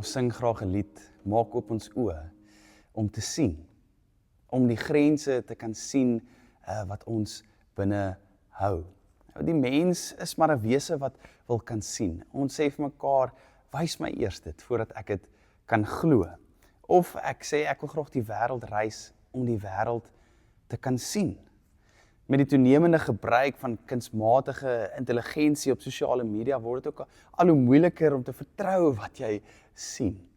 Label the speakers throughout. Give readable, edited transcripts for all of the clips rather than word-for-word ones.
Speaker 1: Ons sing graag 'n lied, maak oop ons oë om te sien, om die grense te kan sien wat ons binne hou. Nou, die mens is maar 'n wese wat wil kan sien. Ons sê vir mekaar, wys my eers dit voordat ek dit kan glo. Of ek sê ek wil graag die wêreld reis om die wêreld te kan sien. Met die toenemende gebruik van kunsmatige intelligensie op sosiale media word dit ook al hoe moeiliker om te vertrou wat jy sien.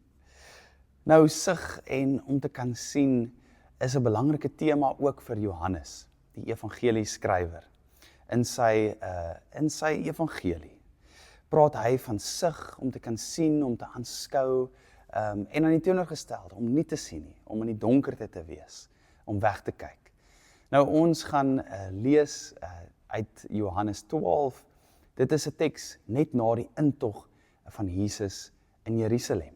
Speaker 1: Nou, sig en om te kan sien is 'n belangrike tema ook vir Johannes, die evangelieskrywer. In sy evangelie praat hy van sig om te kan sien, om te aanskou, en aan die teenoorgestelde, om nie te sien nie, om in die donkerte te wees, om weg te kyk. Nou, ons gaan lees uit Johannes 12. Dit is 'n teks net na die intog van Jesus in Jerusalem.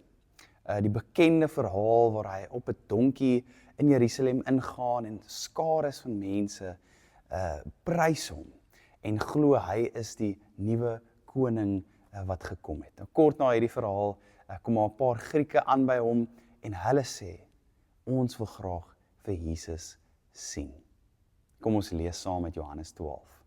Speaker 1: Die bekende verhaal waar hy op 'n donkie in Jerusalem ingaan en skares van mense prys hom en glo hy is die nuwe koning wat gekom het. Nou, kort na hierdie verhaal kom maar 'n paar Grieke aan by hom en hulle sê, ons wil graag vir Jesus sien. Kom ons lees saam met Johannes 12.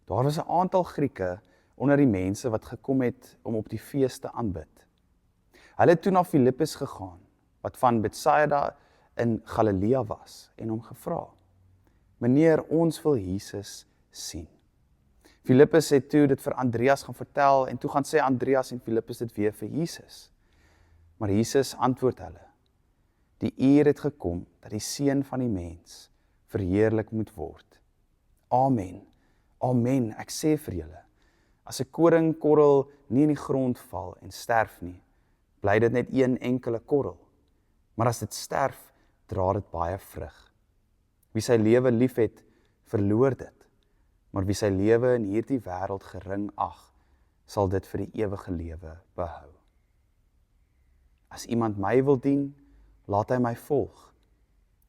Speaker 1: Daar was 'n aantal Grieke onder die mense wat gekom het om op die fees te aanbid. Hulle het toe na Filippus gegaan, wat van Betsaida in Galilea was, en hom gevra, meneer, ons wil Jesus sien. Filippus het toe dit vir Andreas gaan vertel, en toe gaan sê Andreas en Filippus dit weer vir Jesus. Maar Jesus antwoord hulle, die uur het gekom, dat die Seun van die mens verheerlik moet word. Amen, amen, ek sê vir julle, as 'n koringkorrel nie in die grond val en sterf nie, bly dit net een enkele korrel. Maar as dit sterf, dra dit baie vrug. Wie sy lewe liefhet, verloor dit. Maar wie sy lewe in hierdie wêreld gering ag, sal dit vir die ewige lewe behou. As iemand my wil dien, laat hy my volg.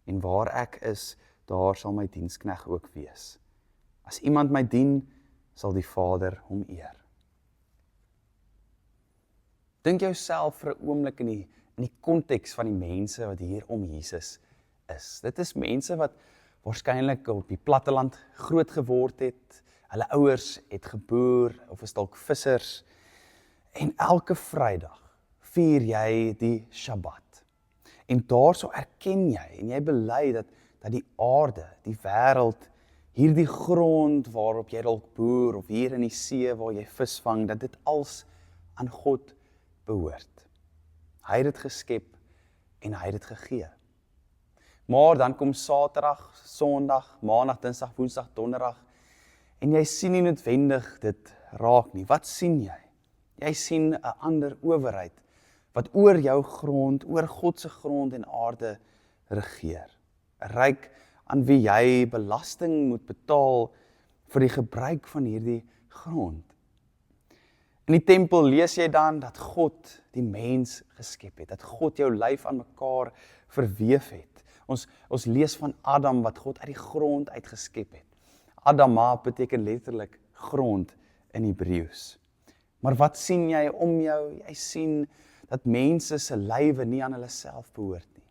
Speaker 1: En waar ek is, daar sal my dienskneg ook wees. As iemand my dien, sal die Vader hom eer. Dink jouself vir 'n oomblik in die konteks van die mense wat hier om Jesus is. Dit is mense wat waarskynlik op die platteland groot geword het. Hulle ouers het geboer of is dalk vissers. En elke Vrydag vier jy die Sabbat. En daarso erken jy en jy bely dat die aarde, die wêreld, hierdie grond waarop jy dalk boer of hier in die see waar jy vis vang, dat dit als aan God behoort. Hy het dit geskep en hy het dit gegee. Maar dan kom Saterdag, Sondag, Maandag, Dinsdag, Woensdag, Donderdag en jy sien nie noodwendig dit raak nie. Wat sien jy? Jy sien 'n ander owerheid wat oor jou grond, oor God se grond en aarde regeer. 'n Ryk aan wie jy belasting moet betaal vir die gebruik van hierdie grond. In die tempel lees jy dan dat God die mens geskep het, dat God jou lyf aan mekaar verweef het. Ons lees van Adam wat God uit die grond uitgeskep het. Adama beteken letterlik grond in Hebreëus. Maar wat sien jy om jou? Jy sien dat mense se lywe nie aan hulle self behoort nie.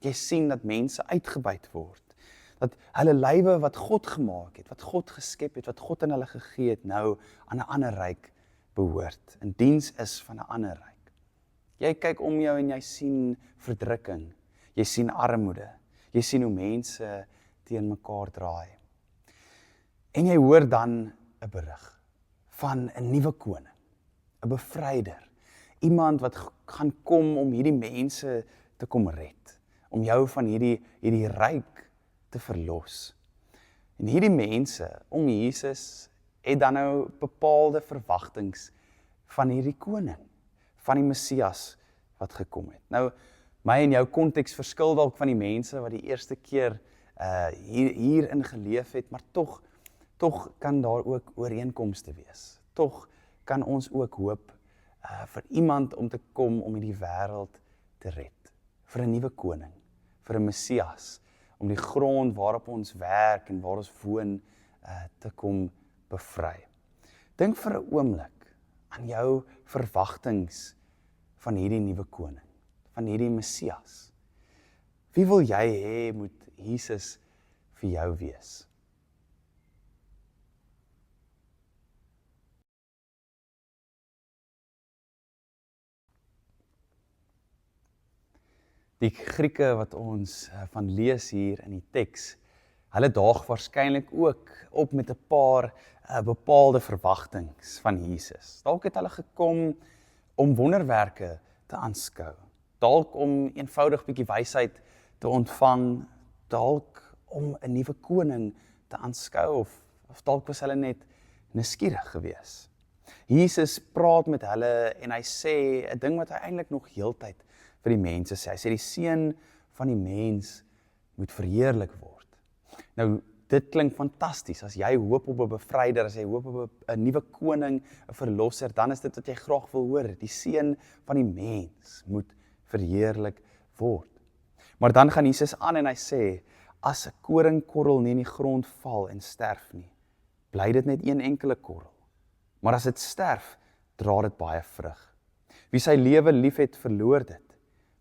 Speaker 1: Jy sien dat mense uitgebuit word. Dat hulle lywe wat God gemaak het, wat God geskep het, wat God aan hulle gegee het, nou aan 'n ander ryk behoort, in diens is van 'n ander ryk. Jy kyk om jou en jy sien verdrukking, jy sien armoede, jy sien hoe mense teen mekaar draai. En jy hoor dan 'n berig van 'n nuwe koning, 'n bevryder, iemand wat gaan kom om hierdie mense te kom red, om jou van hierdie ryk te verlos. En hierdie mense om Jesus het dan nou bepaalde verwagtings van hierdie koning, van die Messias wat gekom het. Nou, my en jou konteks verskil dalk van die mense wat die eerste keer hierin geleef het, maar tog kan daar ook ooreenkomste wees. Tog kan ons ook hoop vir iemand om te kom om hierdie wêreld te red. Vir 'n nuwe koning, vir 'n Messias, om die grond waarop ons werk en waar ons woon te kom bevry. Dink vir 'n oomblik aan jou verwagtinge van hierdie nuwe koning, van hierdie Messias? Wie wil jy hê moet Jesus vir jou wees? Die Grieke wat ons van lees hier in die teks, hulle daag waarskynlik ook op met 'n paar bepaalde verwagtinge van Jesus. Dalk het hulle gekom om wonderwerke te aanskou, dalk om eenvoudig bietjie wysheid te ontvang, dalk om 'n nuwe koning te aanskou, of dalk was hulle net nuuskierig geweest. Jesus praat met hulle en hy sê 'n ding wat hy eintlik nog heeltyd vir die mense sê. Hy sê die seun van die mens moet verheerlik word. Nou, dit klink fantasties. As jy hoop op 'n bevryder, as jy hoop op 'n nuwe koning, 'n verlosser, dan is dit wat jy graag wil hoor. Die seun van die mens moet verheerlik word. Maar dan gaan Jesus aan en hy sê, as 'n koringkorrel nie in die grond val en sterf nie, bly dit net een enkele korrel. Maar as dit sterf, dra dit baie vrug. Wie sy lewe liefhet, verloor dit.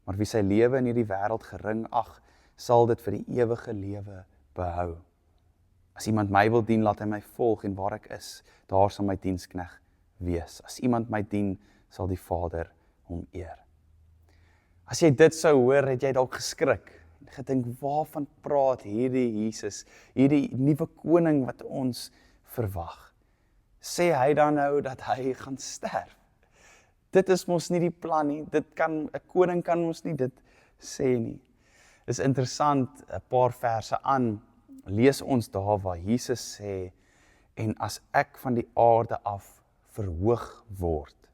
Speaker 1: Maar wie sy lewe in hierdie wêreld gering ag, sal dit vir die ewige lewe behou. As iemand my wil dien, laat hy my volg, en waar ek is, daar sal my dienskneg wees. As iemand my dien, sal die Vader hom eer. As jy dit sou hoor, het jy dalk geskrik en gedink, waarvan praat hierdie Jesus, hierdie nuwe koning wat ons verwag? Sê hy dan nou dat hy gaan sterf? Dit is mos nie die plan nie. 'n koning kan mos nie dit sê nie. Is interessant, 'n paar verse aan, lees ons daar waar Jesus sê, en as ek van die aarde af verhoog word,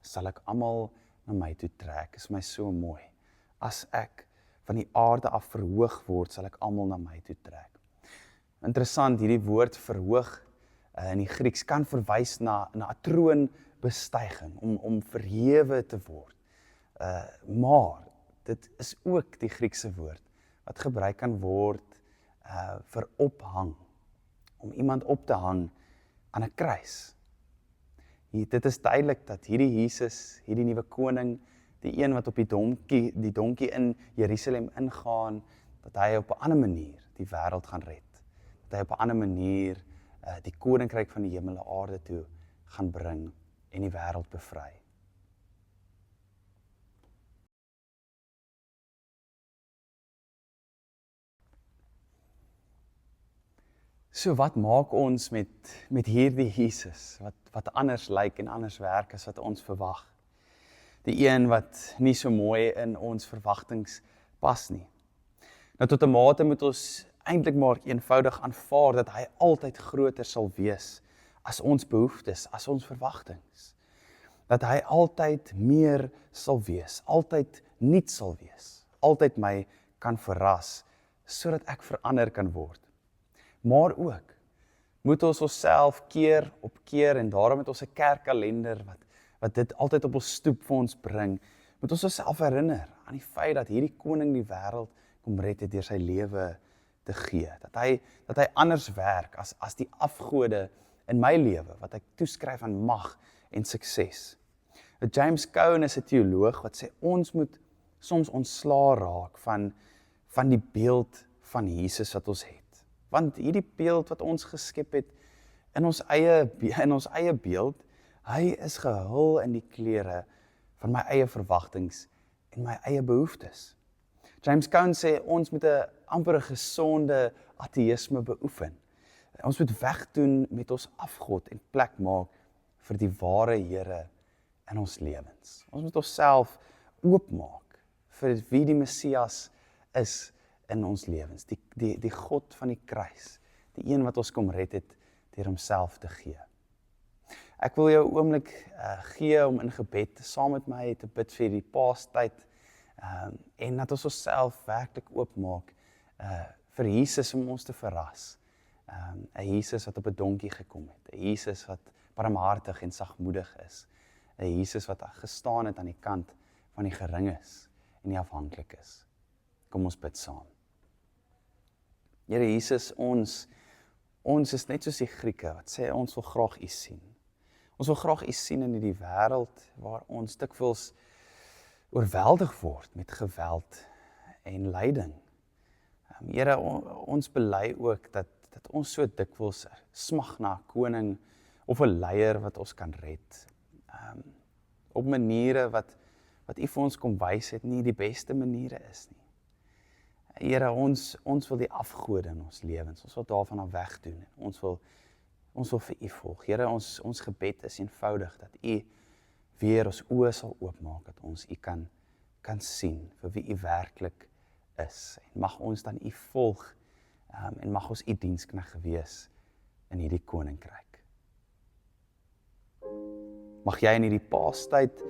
Speaker 1: sal ek almal na my toe trek. Is my so mooi. As ek van die aarde af verhoog word, sal ek almal na my toe trek. Interessant, hierdie woord verhoog in die Grieks kan verwys na 'n troonbestuiging, om verhewe te word. Maar dit is ook die Griekse woord wat gebruik kan word vir ophang, om iemand op te hang aan 'n kruis. Dit is duidelik dat hierdie Jesus, hierdie nuwe koning, die een wat op die donkie in Jerusalem ingaan, dat hy op 'n ander manier die wêreld gaan red. Dat hy op 'n ander manier die koninkryk van die hemel en aarde toe gaan bring en die wêreld bevry. So wat maak ons met hierdie Jesus, wat anders lyk en anders werk as wat ons verwag? Die een wat nie so mooi in ons verwagtinge pas nie. Nou tot 'n mate moet ons eintlik maar eenvoudig aanvaar dat hy altyd groter sal wees as ons behoeftes, as ons verwagtinge. Dat hy altyd meer sal wees, altyd nuut sal wees, altyd my kan verras, sodat ek verander kan word. Maar ook moet ons onsself keer op keer, en daarom het ons 'n kerkkalender wat dit altyd op ons stoep vir ons bring, moet ons onsself herinner aan die feit dat hierdie koning die wêreld kom red het deur sy lewe te gee. Dat hy anders werk as die afgode in my lewe, wat ek toeskryf aan mag en sukses. James Cone is 'n teoloog wat sê ons moet soms ontslaa raak van die beeld van Jesus wat ons het. Want hierdie beeld wat ons geskep het in ons eie beeld, hy is gehul in die klere van my eie verwagtinge en my eie behoeftes. James Cone sê ons moet 'n amper gesonde ateïsme beoefen. Ons moet wegdoen met ons afgod en plek maak vir die ware Here in ons lewens. Ons moet onsself oopmaak vir wie die Messias is in ons lewens, die God van die kruis, die een wat ons kom red het deur homself te gee. Ek wil jou 'n oomblik gee om in gebed saam met my te bid vir die Paastyd, en dat ons onsself werklik oopmaak vir Jesus om ons te verras. 'n Jesus wat op 'n donkie gekom het, 'n Jesus wat barmhartig en sagmoedig is, 'n Jesus wat gestaan het aan die kant van die geringes en die afhanklikes. Kom ons bid saam. Here Jesus, ons is net soos die Grieke wat sê ons wil graag U sien. Ons wil graag U sien in hierdie wêreld waar ons dikwels oorweldig word met geweld en lyding. Here, ons bely ook dat ons so dikwels smag na 'n koning of 'n leier wat ons kan red. Op maniere wat U vir ons kom wys het nie die beste maniere is nie. Here, ons wil die afgode in ons lewens, ons wil daarvan af wegdoen. Ons wil vir U volg. Here, ons gebed is eenvoudig dat U weer ons oë sal oopmaak, dat ons U kan sien vir wie U werklik is. En mag ons dan U volg en mag ons U dienskneg wees in hierdie koninkryk. Mag jy in hierdie Paastyd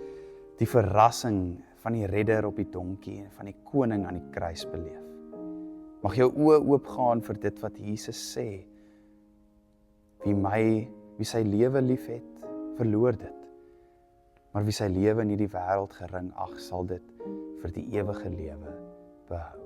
Speaker 1: die verrassing van die redder op die donkie en van die koning aan die kruis beleef. Mag jou oë oopgaan vir dit wat Jesus sê. Wie sy lewe lief het, verloor dit. Maar wie sy lewe in hierdie wêreld gering ag, sal dit vir die ewige lewe behou.